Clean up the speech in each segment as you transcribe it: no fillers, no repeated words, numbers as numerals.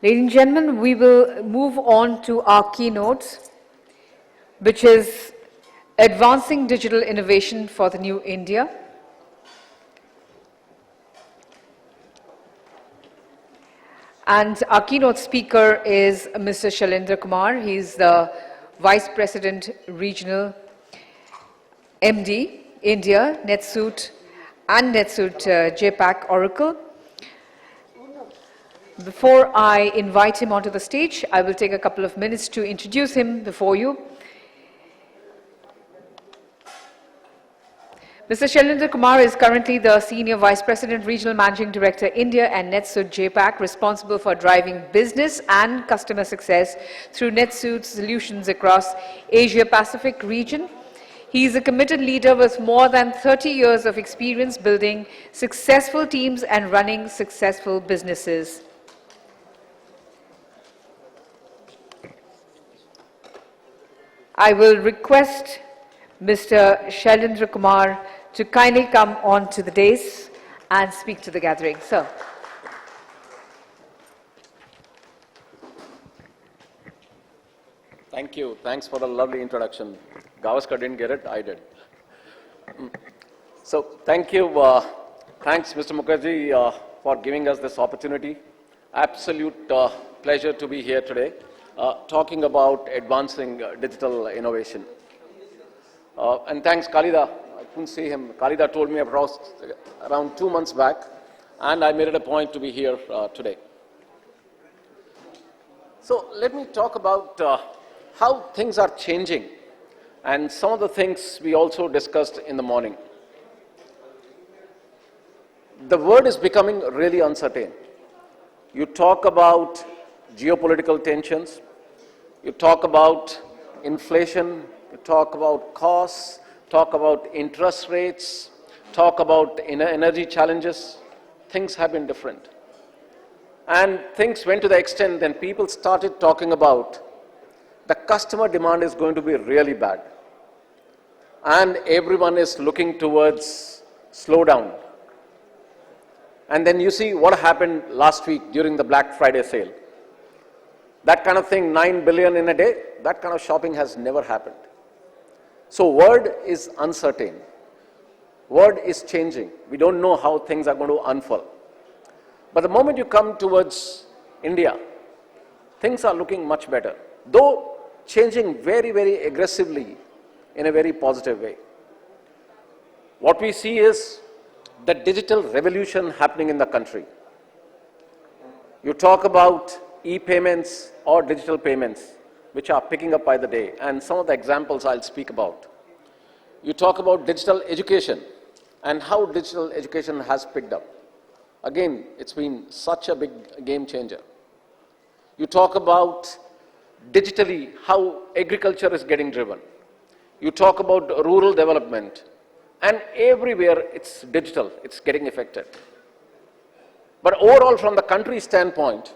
Ladies and gentlemen, we will move on to our keynote, which is Advancing Digital Innovation for the New India. And our keynote speaker is Mr. Shailender Kumar. He's the Vice President Regional MD, India, NetSuite and NetSuite JPAC Oracle. Before I invite him onto the stage, I will take a couple of minutes to introduce him before you. Mr. Shailender Kumar is currently the Senior Vice President, Regional Managing Director, India and NetSuite JPAC, responsible for driving business and customer success through NetSuite solutions across Asia-Pacific region. He is a committed leader with more than 30 years of experience building successful teams and running successful businesses. I will request Mr. Shailender Kumar to kindly come on to the dais and speak to the gathering. Sir. Thank you. Thanks for the lovely introduction. Gavaskar didn't get it, I did. So thank you. Thanks, Mr. Mukherjee, for giving us this opportunity. Absolute pleasure to be here today, talking about advancing digital innovation. And thanks, Khalida. I couldn't see him. Khalida told me around 2 months back, and I made it a point to be here today. So let me talk about how things are changing and some of the things we also discussed in the morning. The world is becoming really uncertain. You talk about geopolitical tensions, you talk about inflation, you talk about costs, talk about interest rates, talk about energy challenges. Things have been different. And things went to the extent then people started talking about the customer demand is going to be really bad. And everyone is looking towards slowdown. And then you see what happened last week during the Black Friday sale. That kind of thing, 9 billion in a day, that kind of shopping has never happened. So world is uncertain. World is changing. We don't know how things are going to unfold. But the moment you come towards India, things are looking much better, though changing very, very aggressively in a very positive way. What we see is the digital revolution happening in the country. You talk about e-payments or digital payments, which are picking up by the day, and some of the examples I'll speak about. You talk about digital education and how digital education has picked up. Again, it's been such a big game changer. You talk about digitally how agriculture is getting driven. You talk about rural development, and everywhere it's digital, it's getting affected. But overall, from the country standpoint,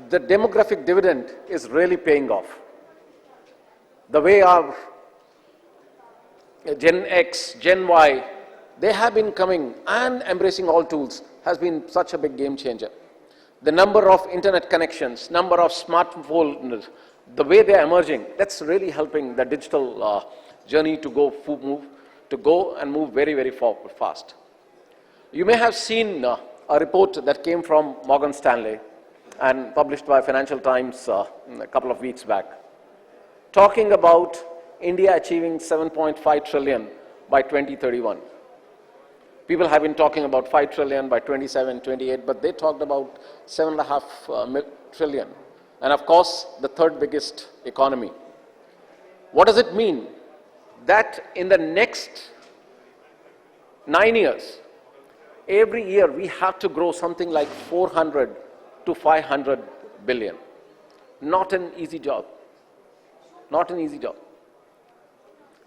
the demographic dividend is really paying off. The way our Gen X, Gen Y, they have been coming and embracing all tools has been such a big game changer. The number of internet connections, number of smartphones, the way they're emerging, that's really helping the digital journey to go and move very, very fast. You may have seen a report that came from Morgan Stanley and published by Financial Times a couple of weeks back, talking about India achieving 7.5 trillion by 2031. People have been talking about 5 trillion by 27, 28, but they talked about 7.5 trillion. And of course, the third biggest economy. What does it mean? That in the next 9 years, every year we have to grow something like 400 to 500 billion. Not an easy job. Not an easy job.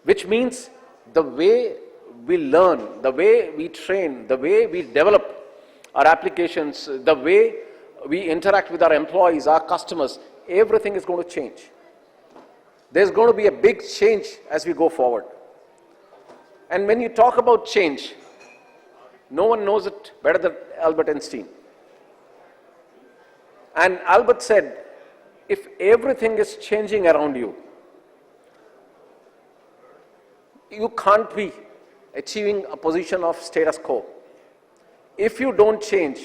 Which means the way we learn, the way we train, the way we develop our applications, the way we interact with our employees, our customers, everything is going to change. There's going to be a big change as we go forward. And when you talk about change, no one knows it better than Albert Einstein. And Albert said, if everything is changing around you, you can't be achieving a position of status quo. If you don't change,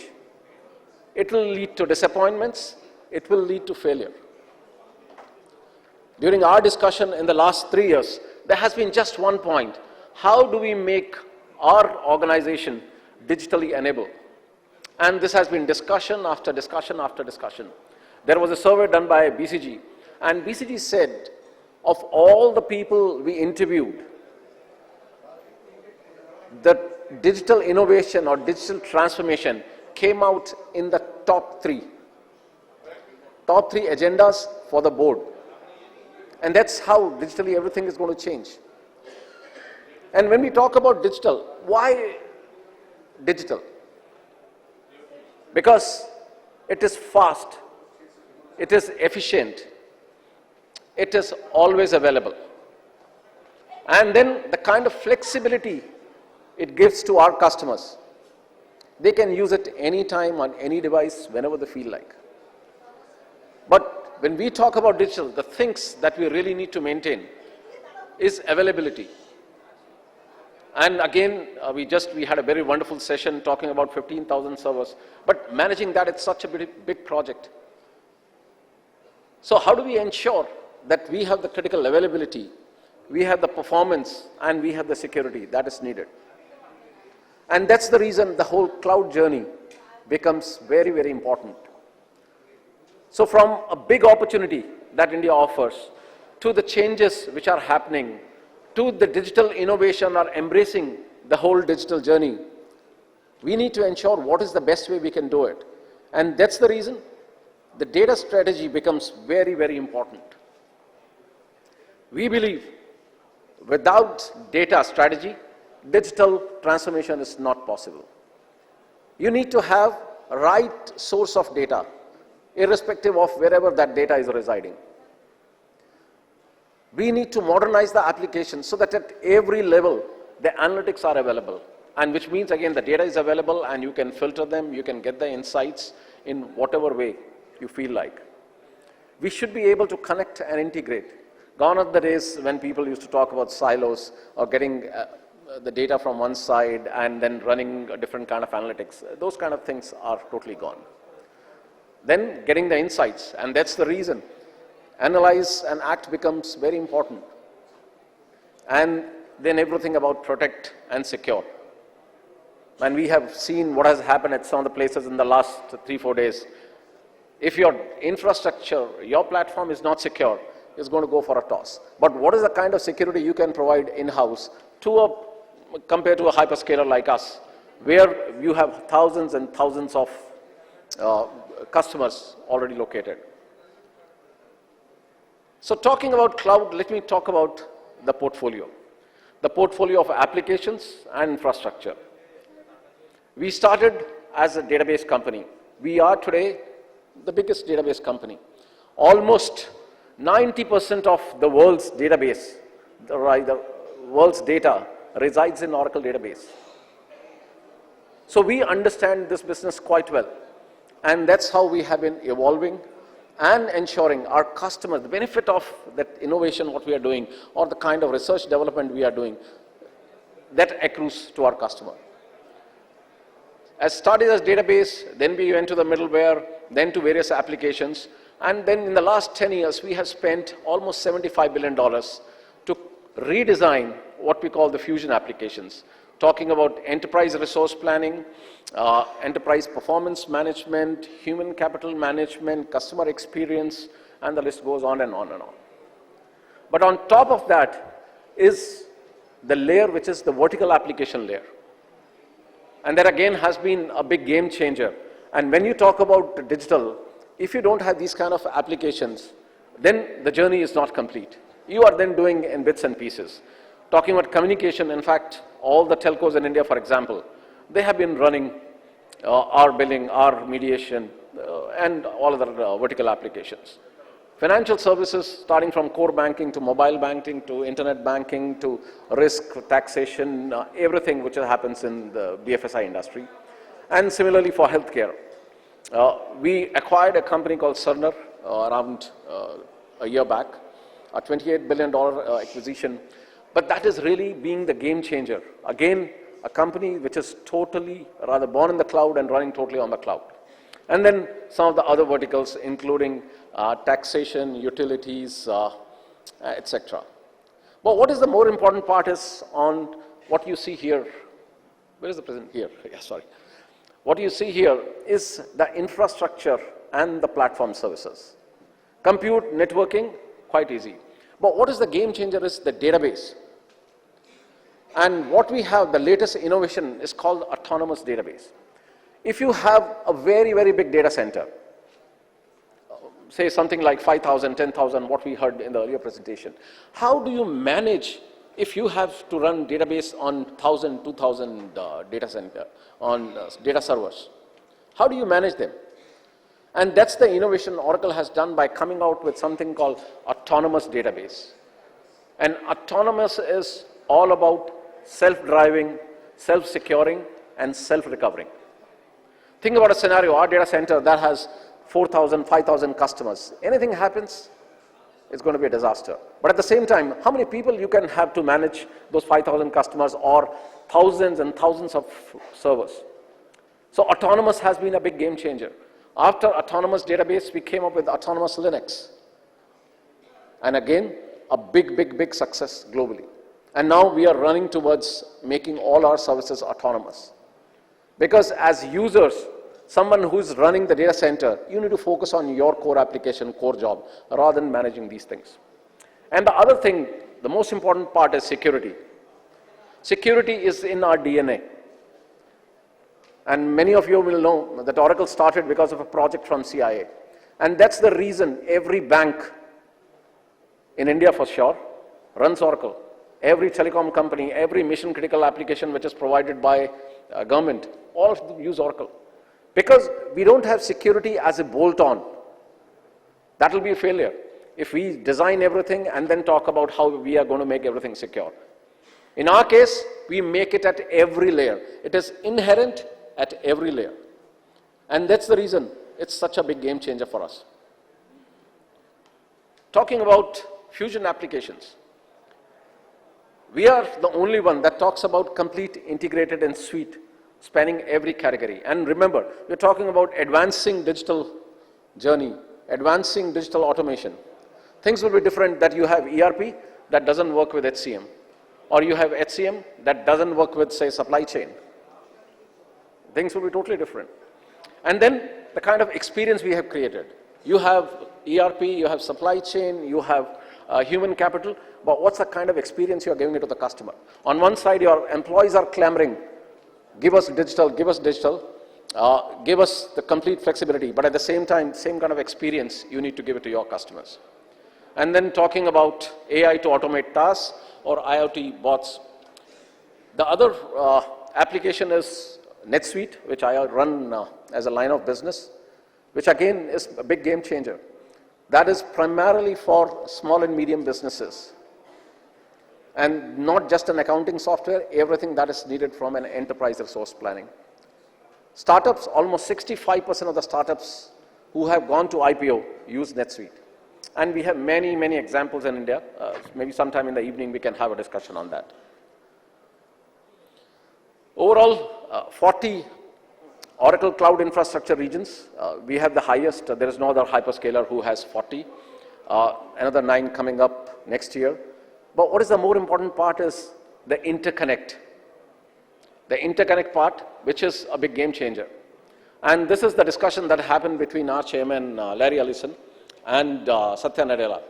it will lead to disappointments, it will lead to failure. During our discussion in the last 3 years, there has been just one point. How do we make our organization digitally enabled? And this has been discussion after discussion after discussion. There was a survey done by BCG, and BCG said, of all the people we interviewed, the digital innovation or digital transformation came out in the top three agendas for the board. And that's how digitally everything is going to change. And when we talk about digital, why digital? Because it is fast, it is efficient, it is always available. And then the kind of flexibility it gives to our customers. They can use it anytime on any device, whenever they feel like. But when we talk about digital, the things that we really need to maintain is availability. And again, we had a very wonderful session talking about 15,000 servers, but managing that, it's such a big project. So how do we ensure that we have the critical availability, we have the performance, and we have the security that is needed? And that's the reason the whole cloud journey becomes very, very important. So from a big opportunity that India offers, to the changes which are happening, to the digital innovation or embracing the whole digital journey, we need to ensure what is the best way we can do it. And that's the reason the data strategy becomes very, very important. We believe without data strategy, digital transformation is not possible. You need to have a right source of data, irrespective of wherever that data is residing. We need to modernize the application so that at every level, the analytics are available. And which means, again, the data is available and you can filter them, you can get the insights in whatever way you feel like. We should be able to connect and integrate. Gone are the days when people used to talk about silos or getting the data from one side and then running a different kind of analytics. Those kind of things are totally gone. Then getting the insights, and that's the reason analyze and act becomes very important. And then everything about protect and secure. And we have seen what has happened at some of the places in the last 3-4 days. If your infrastructure, your platform is not secure, it's going to go for a toss. But what is the kind of security you can provide in-house compared to a hyperscaler like us, where you have thousands and thousands of customers already located? So talking about cloud, let me talk about the portfolio of applications and infrastructure. We started as a database company. We are today the biggest database company. Almost 90% of the world's database, the world's data resides in Oracle database. So we understand this business quite well. And that's how we have been evolving and ensuring our customers, the benefit of that innovation, what we are doing, or the kind of research development we are doing, that accrues to our customer. As started as database, then we went to the middleware, then to various applications, and then in the last 10 years, we have spent almost $75 billion to redesign what we call the fusion applications, talking about enterprise resource planning, enterprise performance management, human capital management, customer experience, and the list goes on and on and on. But on top of that is the layer which is the vertical application layer. And that again has been a big game changer. And when you talk about digital, if you don't have these kind of applications, then the journey is not complete. You are then doing in bits and pieces. Talking about communication, in fact, all the telcos in India, for example, they have been running our billing, our mediation, and all other vertical applications. Financial services, starting from core banking to mobile banking to internet banking to risk, taxation, everything which happens in the BFSI industry. And similarly for healthcare. We acquired a company called Cerner around a year back, a $28 billion acquisition. But that is really being the game changer. Again, a company which is totally, rather born in the cloud and running totally on the cloud. And then some of the other verticals, including taxation, utilities, etc. But what is the more important part is on what you see here. Where is the president? Here. Yeah, sorry. What you see here is the infrastructure and the platform services. Compute, networking, quite easy. But what is the game changer is the database. And what we have, the latest innovation is called autonomous database. If you have a very, very big data center, say something like 5,000, 10,000, what we heard in the earlier presentation, how do you manage if you have to run database on 1,000, 2,000 data center, on data servers? How do you manage them? And that's the innovation Oracle has done by coming out with something called autonomous database. And autonomous is all about self-driving, self-securing, and self-recovering. Think about a scenario, our data center that has 4,000, 5,000 customers. Anything happens, it's going to be a disaster. But at the same time, how many people you can have to manage those 5,000 customers or thousands and thousands of servers? So autonomous has been a big game changer. After autonomous database, we came up with autonomous Linux. And again, a big, big, big success globally. And now we are running towards making all our services autonomous. Because as users, someone who's running the data center, you need to focus on your core application, core job, rather than managing these things. And the other thing, the most important part is security. Security is in our DNA. And many of you will know that Oracle started because of a project from CIA. And that's the reason every bank in India for sure runs Oracle. Every telecom company, every mission critical application which is provided by government, all of them use Oracle. Because we don't have security as a bolt-on. That will be a failure if we design everything and then talk about how we are going to make everything secure. In our case, we make it at every layer. It is inherent at every layer. And that's the reason it's such a big game changer for us. Talking about Fusion applications. We are the only one that talks about complete integrated and suite, spanning every category. And remember, we're talking about advancing digital journey, advancing digital automation. Things will be different that you have ERP that doesn't work with HCM, or you have HCM that doesn't work with, say, supply chain. Things will be totally different. And then the kind of experience we have created. You have ERP, you have supply chain, you have human capital, but what's the kind of experience you're giving it to the customer? On one side, your employees are clamoring, give us digital, give us digital, give us the complete flexibility, but at the same time, same kind of experience you need to give it to your customers. And then talking about AI to automate tasks or IoT bots. The other application is NetSuite, which I run as a line of business, which again is a big game changer. That is primarily for small and medium businesses. And not just an accounting software, everything that is needed from an enterprise resource planning. Startups, almost 65% of the startups who have gone to IPO use NetSuite. And we have many, many examples in India. Maybe sometime in the evening we can have a discussion on that. Overall, 40 Oracle Cloud Infrastructure regions. We have the highest. There is no other hyperscaler who has 40. Another 9 coming up next year. But what is the more important part is the interconnect. The interconnect part, which is a big game changer. And this is the discussion that happened between our chairman, Larry Ellison, and Satya Nadella.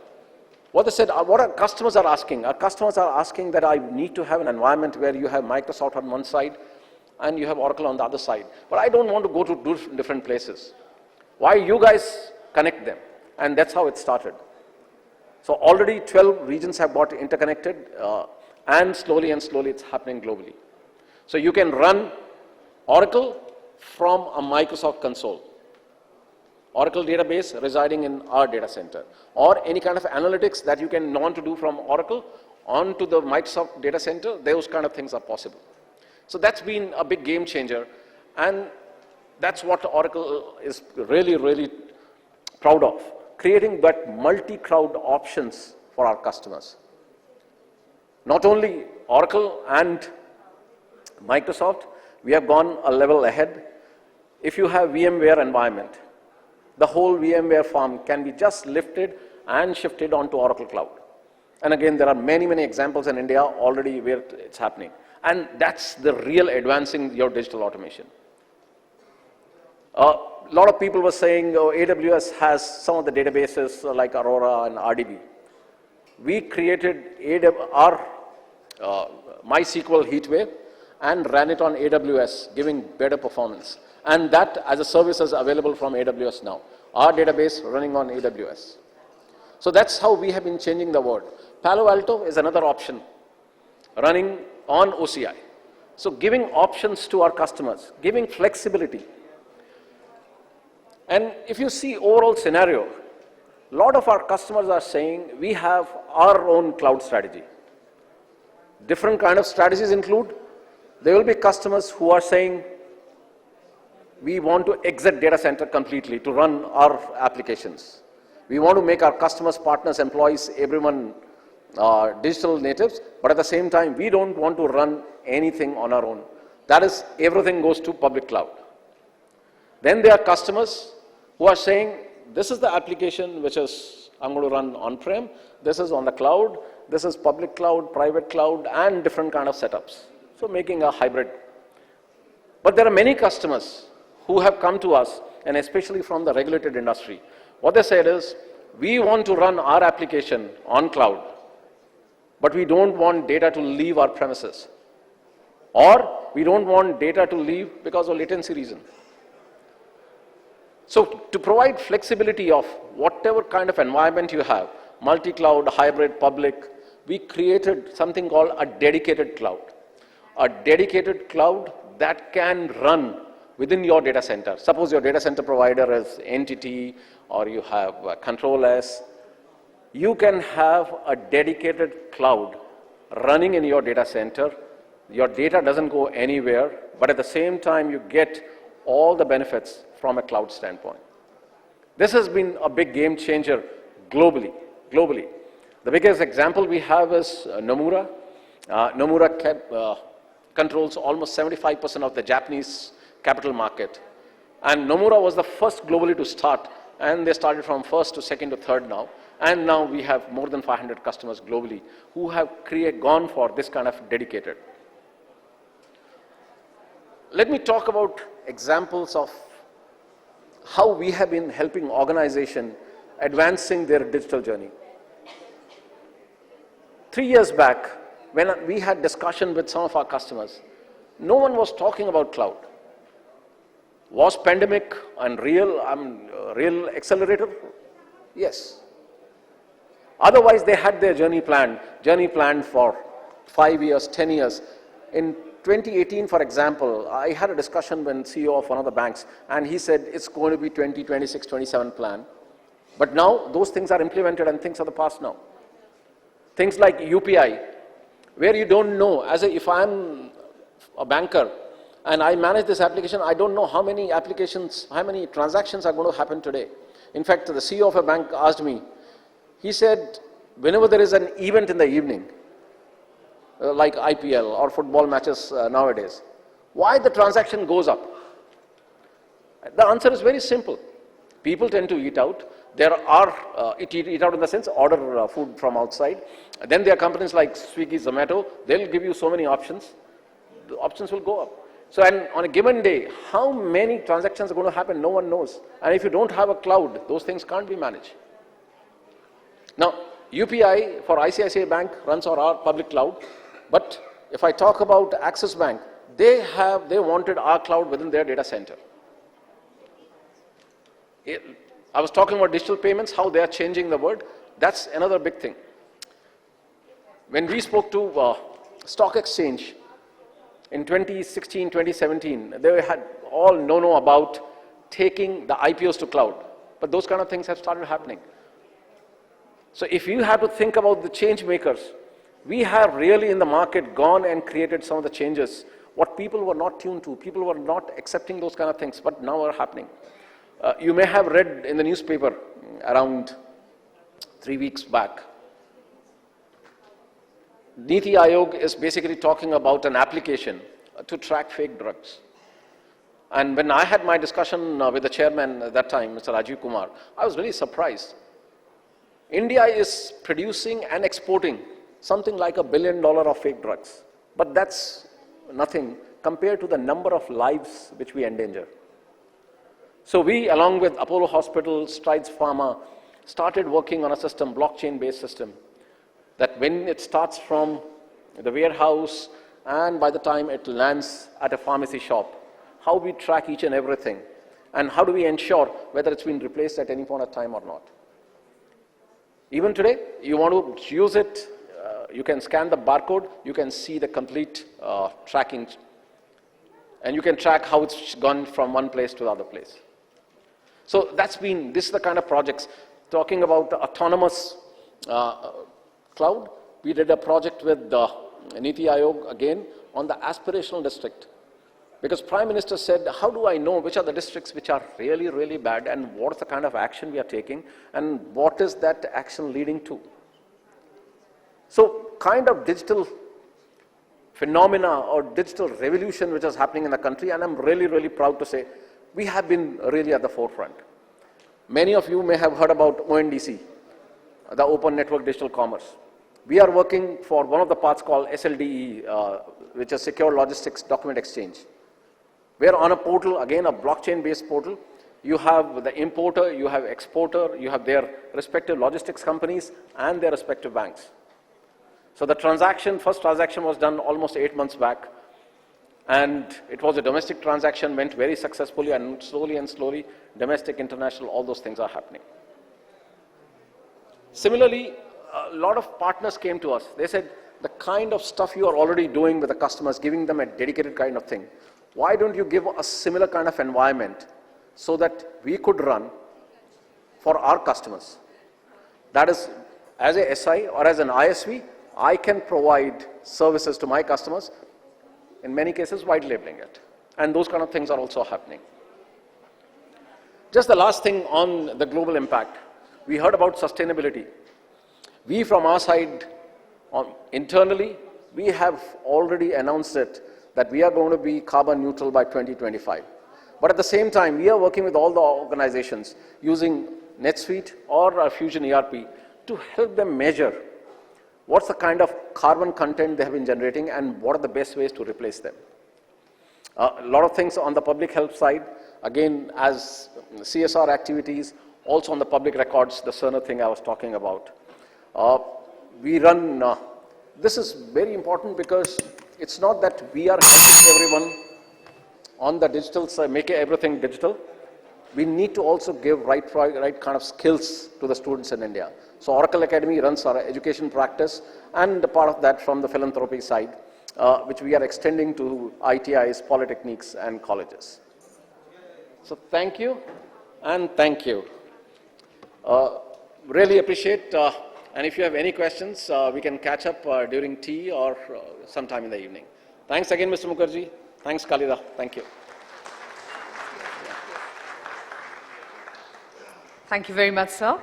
What they said, what our customers are asking? Our customers are asking that I need to have an environment where you have Microsoft on one side and you have Oracle on the other side. But I don't want to go to different places. Why you guys connect them? And that's how it started. So already 12 regions have got interconnected, and slowly it's happening globally. So you can run Oracle from a Microsoft console. Oracle database residing in our data center, or any kind of analytics that you can want to do from Oracle onto the Microsoft data center, those kind of things are possible. So that's been a big game changer. And That's what Oracle is really, really proud of, creating that multi-cloud options for our customers. Not only Oracle and Microsoft, we have gone a level ahead. If you have VMware environment, the whole VMware farm can be just lifted and shifted onto Oracle Cloud. And again, there are many, many examples in India already where it's happening. And that's the real advancing your digital automation. A lot of people were saying, oh, AWS has some of the databases like Aurora and RDB. We created our MySQL HeatWave and ran it on AWS, giving better performance. And that as a service is available from AWS now. Our database running on AWS. So that's how we have been changing the world. Palo Alto is another option, running on OCI. So giving options to our customers, giving flexibility. And if you see overall scenario, a lot of our customers are saying we have our own cloud strategy. Different kind of strategies include, there will be customers who are saying we want to exit data center completely to run our applications. We want to make our customers, partners, employees, everyone digital natives, but at the same time, we don't want to run anything on our own. That is, everything goes to public cloud. Then there are customers who are saying, this is the application which is, I'm going to run on-prem, this is on the cloud, this is public cloud, private cloud, and different kind of setups. So making a hybrid. But there are many customers who have come to us, and especially from the regulated industry. What they said is, we want to run our application on cloud, but we don't want data to leave our premises. Or we don't want data to leave because of latency reason. So to provide flexibility of whatever kind of environment you have, multi-cloud, hybrid, public, we created something called a dedicated cloud. A dedicated cloud that can run within your data center. Suppose your data center provider is Entity or you have Control S. You can have a dedicated cloud running in your data center. Your data doesn't go anywhere, but at the same time you get all the benefits from a cloud standpoint. This has been a big game changer globally. The biggest example we have is Nomura. Nomura controls almost 75% of the Japanese capital market. And Nomura was the first globally to start, and they started from first to second to third now. And now we have more than 500 customers globally who have gone for this kind of dedicated. Let me talk about examples of how we have been helping organizations advancing their digital journey. 3 years back, when we had discussion with some of our customers, no one was talking about cloud. Was pandemic and real accelerator? Yes. Otherwise, they had their journey planned for 5 years, 10 years. In 2018, for example, I had a discussion with CEO of one of the banks, and he said it's going to be 2026, 27 plan. But now those things are implemented and things are the past now. Things like UPI, where you don't know, if I'm a banker and I manage this application, I don't know how many transactions are going to happen today. In fact, the CEO of a bank asked me, he said, whenever there is an event in the evening, like IPL or football matches nowadays, why the transaction goes up? The answer is very simple. People tend to eat out. There are, eat out in the sense, order food from outside. Then there are companies like Swiggy, Zomato, they'll give you so many options. The options will go up. So and on a given day, how many transactions are going to happen, no one knows. And if you don't have a cloud, those things can't be managed. Now, UPI for ICICI Bank runs on our public cloud. But if I talk about Axis Bank, they wanted our cloud within their data center. I was talking about digital payments, how they are changing the world. That's another big thing. When we spoke to stock exchange in 2016, 2017, they had all know about taking the IPOs to cloud. But those kind of things have started happening. So if you have to think about the change makers, we have really in the market gone and created some of the changes what people were not tuned to. People were not accepting those kind of things, but now are happening. You may have read in the newspaper around 3 weeks back, Niti Aayog is basically talking about an application to track fake drugs. And when I had my discussion with the chairman at that time, Mr. Rajiv Kumar, I was really surprised. India is producing and exporting something like $1 billion of fake drugs. But that's nothing compared to the number of lives which we endanger. So we, along with Apollo Hospital, Strides Pharma, started working on a system, blockchain-based system, that when it starts from the warehouse and by the time it lands at a pharmacy shop, how we track each and everything, and how do we ensure whether it's been replaced at any point of time or not. Even today, you want to use it, you can scan the barcode, you can see the complete tracking, and you can track how it's gone from one place to the other place. So this is the kind of projects. Talking about the autonomous cloud, we did a project with Niti Aayog again on the aspirational district. Because Prime Minister said, how do I know which are the districts which are really, really bad and what's the kind of action we are taking and what is that action leading to? So kind of digital phenomena or digital revolution which is happening in the country, and I'm really, really proud to say we have been really at the forefront. Many of you may have heard about ONDC, the Open Network Digital Commerce. We are working for one of the parts called SLDE, which is Secure Logistics Document Exchange. We are on a portal, again a blockchain-based portal. You have the importer, you have exporter, you have their respective logistics companies and their respective banks. So the first transaction was done almost 8 months back, and it was a domestic transaction, went very successfully, and slowly, domestic, international, all those things are happening. Similarly, a lot of partners came to us. They said, the kind of stuff you are already doing with the customers, giving them a dedicated kind of thing, why don't you give a similar kind of environment so that we could run for our customers? That is, as a SI or as an ISV, I can provide services to my customers, in many cases white labeling it. And those kind of things are also happening. Just the last thing on the global impact. We heard about sustainability. We from our side, internally, we have already announced it that we are going to be carbon neutral by 2025. But at the same time, we are working with all the organizations using NetSuite or Fusion ERP to help them measure what's the kind of carbon content they have been generating and what are the best ways to replace them. A lot of things on the public health side, again, as CSR activities, also on the public records, the Cerner thing I was talking about. We run, this is very important because it's not that we are helping everyone on the digital side, make everything digital. We need to also give right kind of skills to the students in India. So Oracle Academy runs our education practice, and a part of that from the philanthropy side, which we are extending to ITIs, polytechnics, and colleges. So thank you, and thank you. Really appreciate, and if you have any questions, we can catch up during tea or sometime in the evening. Thanks again, Mr. Mukherjee. Thanks, Khalida. Thank you. Thank you very much, sir.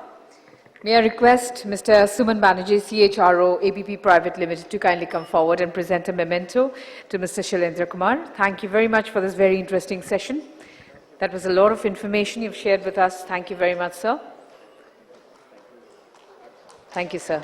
May I request Mr. Suman Banerjee, CHRO, ABP Private Limited, to kindly come forward and present a memento to Mr. Shailender Kumar. Thank you very much for this very interesting session. That was a lot of information you've shared with us. Thank you very much, sir. Thank you, sir.